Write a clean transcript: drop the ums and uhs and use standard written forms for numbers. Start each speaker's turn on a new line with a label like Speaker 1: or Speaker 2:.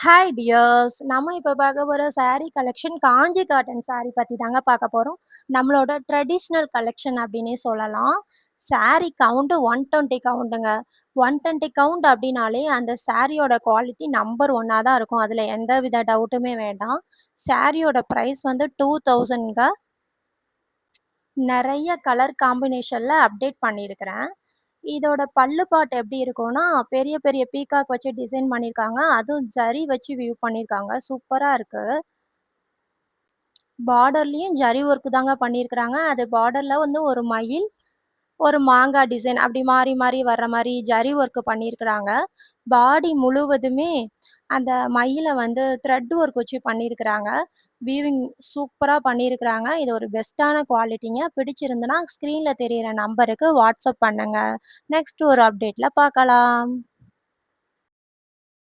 Speaker 1: Hi tears! நம்ம இப்ப பார்க்க போற சாரி கலெக்ஷன் காஞ்சி காட்டன் சாரி பத்தி தாங்க பார்க்க போறோம். நம்மளோட ட்ரெடிஷ்னல் கலெக்ஷன் அப்டின்னே சொல்லலாம். Sorry count 120 கவுண்ட்டுங்க. 120 கவுண்ட் அப்டின்னாலே அந்த சாரியோட குவாலிட்டி நம்பர் 1 தான் இருக்கும். அதுல எந்தவித டவுட்டுமே வேண்டாம். சாரியோட பிரைஸ் வந்து 2000ங்க. நெறைய கலர் காம்பினேஷன்ல அப்டேட் பண்ணியிருக்கிறேன். இதோட பல்லு பார்ட் எப்படி இருக்கும்னா, பெரிய பெரிய பீகாக் வச்சு டிசைன் பண்ணியிருக்காங்க. அதுவும் ஜரி வச்சு வியூ பண்ணியிருக்காங்க. சூப்பரா இருக்கு. பார்டர்லயும் ஜரி ஒர்க் தாங்க பண்ணியிருக்கிறாங்க. அது பார்டர்ல வந்து ஒரு மயில், ஒரு மாங்கா டிசைன் அப்படி மாறி மாறி வர்ற மாரி ஜரி ஒர்க் பண்ணியிருக்கிறாங்க. பாடி முழுவதுமே அந்த மயில வந்து த்ரெட் ஒர்க் வச்சு பண்ணியிருக்கிறாங்க. வீவிங் சூப்பரா பண்ணியிருக்கிறாங்க. இது ஒரு பெஸ்ட்டான குவாலிட்டிங்க. பிடிச்சிருந்ததுன்னா ஸ்க்ரீன்ல தெரியிற நம்பருக்கு வாட்ஸ்அப் பண்ணுங்க. நெக்ஸ்ட் ஒரு அப்டேட்ல பார்க்கலாம்.